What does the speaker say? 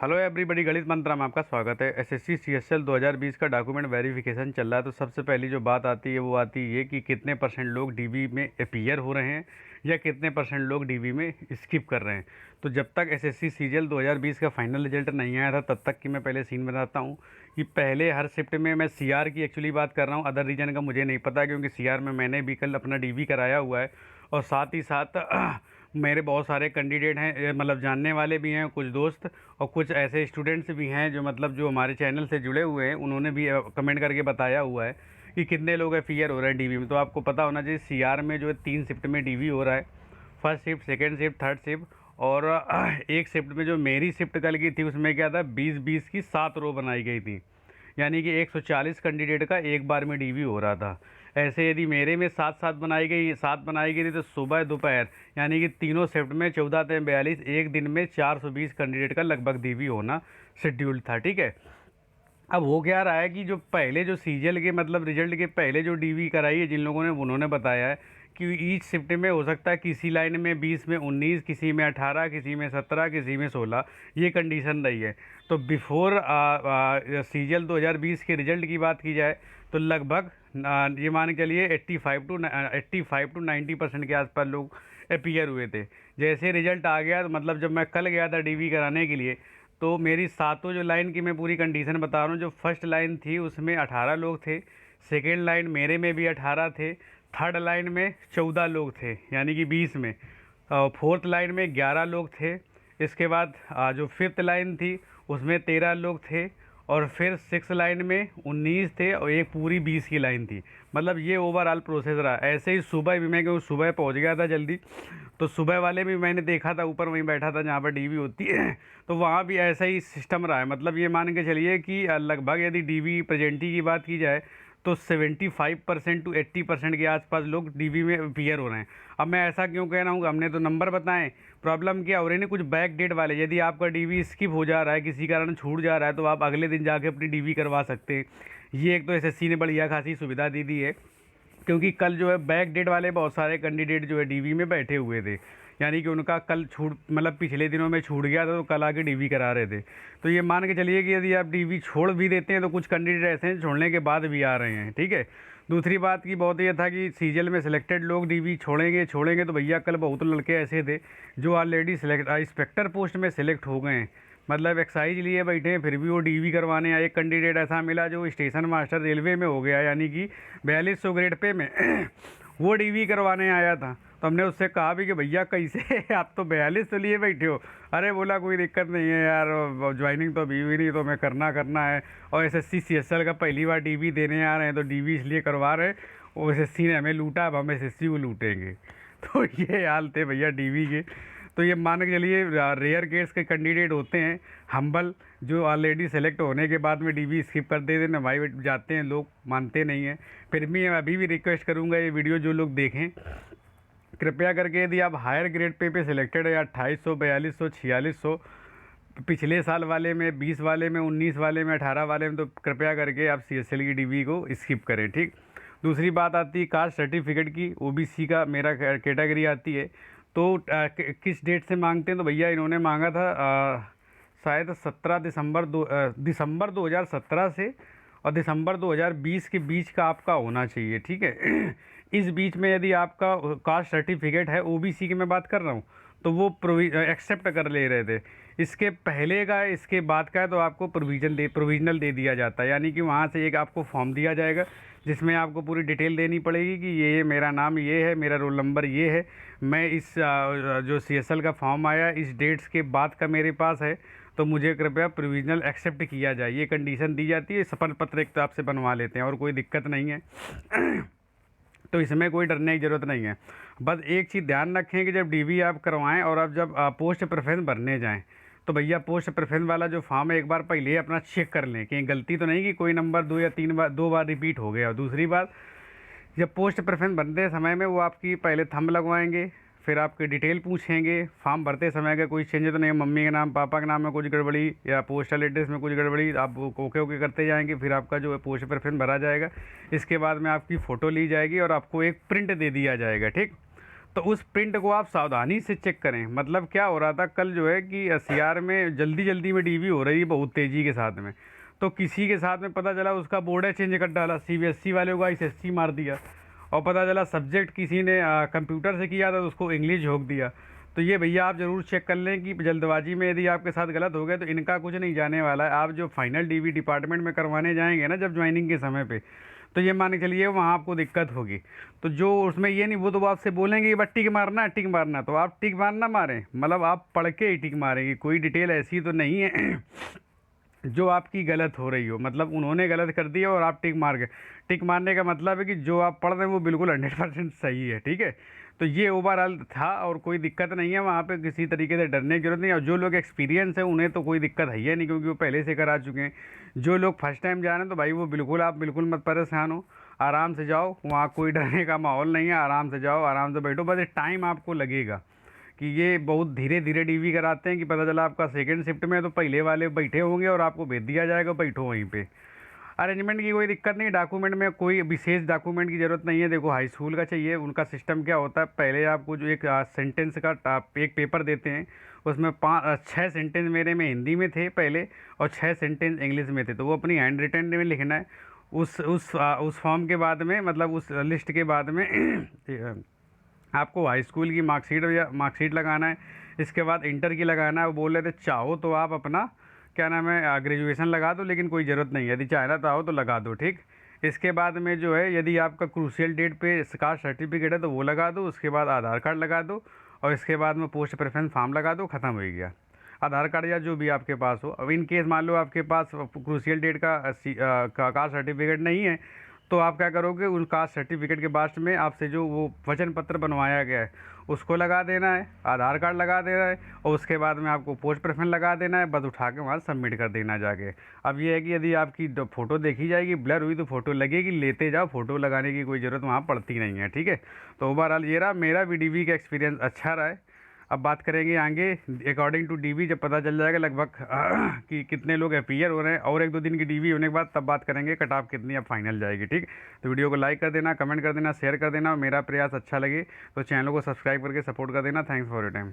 Hello everybody, गणित मंत्रा में आपका स्वागत है। एसएससी सीएसएल 2020 का डॉक्यूमेंट वेरिफिकेशन चल रहा है। तो सबसे पहली जो बात आती है वो आती है कि कितने परसेंट लोग डीवी में अपीयर हो रहे हैं या कितने परसेंट लोग डीवी में स्किप कर रहे हैं। तो जब तक एसएससी सीजीएल 2020 का फाइनल रिजल्ट नहीं आया था तब तक की मैं पहले सीन बताता हूँ कि पहले हर शिफ्ट में मैं सीआर की एक्चुअली बात कर रहा हूँ। अदर रीजन का मुझे नहीं पता क्योंकि सीआर में मैंने भी कल अपना डीवी कराया हुआ है और साथ ही साथ मेरे बहुत सारे कैंडिडेट हैं, मतलब जानने वाले भी हैं, कुछ दोस्त और कुछ ऐसे स्टूडेंट्स भी हैं जो मतलब जो हमारे चैनल से जुड़े हुए हैं। उन्होंने भी कमेंट करके बताया हुआ है कि कितने लोग अपीयर हो रहे हैं डीवी में। तो आपको पता होना चाहिए सीआर में जो है 3 शिफ्ट में डीवी हो रहा है, first shift, second shift, third shift. और एक शिफ्ट में जो मेरी शिफ्ट कल की थी उसमें क्या था, 20-20 की 7 रो बनाई गई थी, यानी कि 140 कैंडिडेट का एक बार में डीवी हो रहा था। ऐसे यदि मेरे में 7 बनाई गई थी तो सुबह दोपहर यानी कि तीनों शिफ्ट में 14-42 एक दिन में 420 कैंडिडेट का लगभग डीवी होना शेड्यूल था। ठीक है, अब हो क्या रहा है कि जो पहले जो सीजीएल के मतलब रिजल्ट के पहले जो डीवी कराई है जिन लोगों ने, उन्होंने बताया है कि ईच शिफ्ट में हो सकता है किसी लाइन में 20 में 19, किसी में 18, किसी में 17, किसी में 16, ये कंडीशन रही है। तो बिफोर सीजीएल 2020 के रिजल्ट की बात की जाए तो लगभग ये मान के चलिए 85 टू 90% के आसपास लोग अपीयर हुए थे। जैसे रिजल्ट आ गया तो मतलब जब मैं कल गया था डीवी कराने के लिए तो मेरी सातों जो लाइन की मैं पूरी कंडीशन बता रहा हूँ। जो फर्स्ट लाइन थी उसमें 18 लोग थे, सेकेंड लाइन मेरे में भी 18 थे, थर्ड लाइन में 14 लोग थे यानी कि 20 में, फोर्थ लाइन में 11 लोग थे, इसके बाद जो फिफ्थ लाइन थी उसमें 13 लोग थे और फिर सिक्स लाइन में 19 थे और एक पूरी 20 की लाइन थी। मतलब ये ओवरऑल प्रोसेस रहा। ऐसे ही सुबह भी मैं, क्योंकि सुबह पहुंच गया था जल्दी, तो सुबह वाले भी मैंने देखा था, ऊपर वहीं बैठा था जहाँ पर डीवी होती है तो वहाँ भी ऐसा ही सिस्टम रहा है। मतलब ये मान के चलिए कि लगभग यदि डीवी प्रेजेंटी की बात की जाए तो 75% टू 80% के आसपास लोग डीवी में अपीयर हो रहे हैं। अब मैं ऐसा क्यों कह रहा हूँ, हमने तो नंबर बताएं, प्रॉब्लम क्या हो रही है, कुछ बैक डेट वाले, यदि आपका डीवी स्किप हो जा रहा है, किसी कारण छूट जा रहा है, तो आप अगले दिन जाके अपनी डीवी करवा सकते हैं। ये एक तो एसएससी ने बढ़िया खासी सुविधा दे दी है, क्योंकि कल जो है बैक डेट वाले बहुत सारे कैंडिडेट जो है डीवी में बैठे हुए थे, यानी कि उनका कल छूट, मतलब पिछले दिनों में छूट गया था तो कल आके डीवी करा रहे थे। तो ये मान के चलिए कि यदि आप डीवी छोड़ भी देते हैं तो कुछ कैंडिडेट ऐसे हैं छोड़ने के बाद भी आ रहे हैं। ठीक है, दूसरी बात की बहुत ये था कि सीजीएल में सिलेक्टेड लोग डीवी छोड़ेंगे तो भैया कल बहुत लड़के ऐसे थे जो ऑलरेडी इंस्पेक्टर पोस्ट में सिलेक्ट हो गए हैं, मतलब एक्साइज लिए बैठे हैं, फिर भी वो डीवी करवाने आए। एक कैंडिडेट ऐसा मिला जो स्टेशन मास्टर रेलवे में हो गया, यानी कि 4200 ग्रेड पे में वो डीवी करवाने आया था। तो हमने उससे कहा भी कि भैया कैसे आप तो 42 तो लिए बैठे हो। अरे बोला कोई दिक्कत नहीं है यार, ज्वाइनिंग तो अभी हुई नहीं, तो मैं करना है और एसएससी सीएसएल का पहली बार डीवी देने आ रहे हैं तो डीवी इसलिए करवा रहे हैं, वो एसएससी ने हमें लूटा, अब हम एसएससी को लूटेंगे। तो ये हाल थे भैया डीवी के। तो ये मान के चलिए रेयर केस के कैंडिडेट होते हैं हम्बल, जो ऑलरेडी सेलेक्ट होने के बाद में डीवी स्किप कर देते हैं, भाई जाते हैं, लोग मानते नहीं हैं। फिर भी मैं अभी भी रिक्वेस्ट करूंगा ये वीडियो जो लोग देखें, कृपया करके यदि आप हायर ग्रेड पे सिलेक्टेड है, 2800, 4200, 4600 पिछले साल वाले में, 20 वाले में, 19 वाले में, 18 वाले में, तो कृपया करके आप सीएसएल की डीवी को स्किप करें। ठीक, दूसरी बात आती है कास्ट सर्टिफिकेट की। ओबीसी का मेरा कैटेगरी आती है, तो किस डेट से मांगते हैं, तो भैया इन्होंने मांगा था शायद 17 दिसंबर 2017 से और दिसंबर 2020 के बीच का आपका होना चाहिए। ठीक है, इस बीच में यदि आपका कास्ट सर्टिफिकेट है, ओबीसी की मैं बात कर रहा हूँ, तो वो एक्सेप्ट कर ले रहे थे। इसके पहले का, इसके बाद का है तो आपको प्रोविजनल दे दिया जाता है, यानी कि वहाँ से एक आपको फॉर्म दिया जाएगा जिसमें आपको पूरी डिटेल देनी पड़ेगी कि ये मेरा नाम ये है, मेरा रोल नंबर ये है, मैं इस जो सीएसएल का फॉर्म आया इस डेट्स के बाद का मेरे पास है, तो मुझे कृपया प्रोविजनल एक्सेप्ट किया जाए, ये कंडीशन दी जाती है। शपथ पत्र एक तो आपसे बनवा लेते हैं और कोई दिक्कत नहीं है तो इसमें कोई डरने की ज़रूरत नहीं है। बस एक चीज़ ध्यान रखें कि जब डीवी आप करवाएं और आप जब पोस्ट प्रेफरेंस भरने जाएं तो भैया पोस्ट प्रेफरेंस वाला जो फॉर्म है एक बार पहले अपना चेक कर लें कि गलती तो नहीं कि कोई नंबर 2 या 3 बार 2 बार रिपीट हो गया। और दूसरी बात, जब पोस्ट प्रेफरेंस भरते समय में वो आपकी पहले थंब लगवाएंगे, फिर आपकी डिटेल पूछेंगे, फॉर्म भरते समय का कोई चेंज तो नहीं, मम्मी के नाम, पापा के नाम में कुछ गड़बड़ी या पोस्टल एड्रेस में कुछ गड़बड़ी, आप ओके करते जाएंगे, फिर आपका जो है पोस्ट प्रेफरेंस भरा जाएगा। इसके बाद में आपकी फ़ोटो ली जाएगी और आपको एक प्रिंट दे दिया जाएगा। ठीक, तो उस प्रिंट को आप सावधानी से चेक करें। मतलब क्या हो रहा था कल जो है कि सीआर में जल्दी जल्दी में डीवी हो रही है बहुत तेज़ी के साथ में, तो किसी के साथ में पता चला उसका बोर्ड चेंज कर डाला, सीबीएसई वाले को आईसीएसई मार दिया, और पता चला सब्जेक्ट किसी ने कंप्यूटर से किया था तो उसको इंग्लिश झोंक दिया। तो ये भैया आप ज़रूर चेक कर लें कि जल्दबाजी में यदि आपके साथ गलत हो गया तो इनका कुछ नहीं जाने वाला है। आप जो फाइनल डीवी डिपार्टमेंट में करवाने जाएंगे ना जब ज्वाइनिंग के समय पे, तो ये मान के चलिए वहाँ आपको दिक्कत होगी। तो जो उसमें ये नहीं, वो तो आपसे बोलेंगे कि बस टिक मारना टिक मारना, तो आप टिक मारना मारें, मतलब आप पढ़ के ही टिक मारेंगे। कोई डिटेल ऐसी तो नहीं है जो आपकी गलत हो रही हो, मतलब उन्होंने गलत कर दिया और आप टिक मार गए। टिक मारने का मतलब है कि जो आप पढ़ रहे हैं वो बिल्कुल 100% सही है, ठीक है। तो ये ओवरऑल था और कोई दिक्कत नहीं है वहाँ पे, किसी तरीके से डरने की जरूरत नहीं। और जो लोग एक्सपीरियंस है उन्हें तो कोई दिक्कत है ही नहीं, क्योंकि वो पहले से करा चुके हैं। जो लोग फर्स्ट टाइम जा रहे हैं तो भाई वो बिल्कुल, आप बिल्कुल मत परेशान हो, आराम से जाओ, वहाँ कोई डरने का माहौल नहीं है। आराम से जाओ, आराम से बैठो, बस टाइम आपको लगेगा कि ये बहुत धीरे धीरे डीवी कराते हैं कि पता चला आपका सेकंड शिफ्ट में है तो पहले वाले बैठे होंगे और आपको भेज दिया जाएगा, बैठो वहीं पे। अरेंजमेंट की कोई दिक्कत नहीं, डॉक्यूमेंट में कोई विशेष डॉक्यूमेंट की ज़रूरत नहीं है। देखो हाई स्कूल का चाहिए, उनका सिस्टम क्या होता है, पहले आपको जो एक सेंटेंस का एक पेपर देते हैं, उसमें 6 सेंटेंस मेरे में हिंदी में थे पहले और 6 सेंटेंस इंग्लिश में थे, तो वो अपनी हैंड रिटन में लिखना है। उस फॉर्म के बाद में, मतलब उस लिस्ट के बाद में आपको हाई स्कूल की मार्कशीट या मार्कशीट लगाना है। इसके बाद इंटर की लगाना है। वो बोल रहे थे चाहो तो आप अपना क्या नाम है ग्रेजुएशन लगा दो, लेकिन कोई ज़रूरत नहीं है, यदि चाहना तो आओ तो लगा दो, ठीक। इसके बाद में जो है यदि आपका क्रूशियल डेट पे कास्ट सर्टिफिकेट है तो वो लगा दो, उसके बाद आधार कार्ड लगा दो, और इसके बाद में पोस्ट प्रेफरेंस फॉर्म लगा दो, ख़त्म हो गया। आधार कार्ड या जो भी आपके पास हो। अब इन केस मान लो आपके पास क्रूशियल डेट का कास्ट सर्टिफिकेट नहीं है, तो आप क्या करोगे, उन कास्ट सर्टिफिकेट के बाद में आपसे जो वो वचन पत्र बनवाया गया है उसको लगा देना है, आधार कार्ड लगा देना है, और उसके बाद में आपको पोस्ट प्रेफरेंस लगा देना है, बस उठा के वहाँ सबमिट कर देना जाके। अब ये है कि यदि आपकी फ़ोटो देखी जाएगी, ब्लर हुई तो फ़ोटो लगेगी, लेते जाओ, फ़ोटो लगाने की कोई ज़रूरत वहाँ पड़ती नहीं है, ठीक है। तो ओवरऑल ये रहा मेरा भी डीवी का एक्सपीरियंस अच्छा रहा है। अब बात करेंगे आगे अकॉर्डिंग टू डीवी, जब पता चल जाएगा लगभग कि कितने लोग अपीयर हो रहे हैं और 1-2 दिन की डीवी होने के बाद तब बात करेंगे कट ऑफ कितनी अब फाइनल जाएगी, ठीक। तो वीडियो को लाइक कर देना, कमेंट कर देना, शेयर कर देना, और मेरा प्रयास अच्छा लगे तो चैनल को सब्सक्राइब करके सपोर्ट कर देना। Thanks for your time.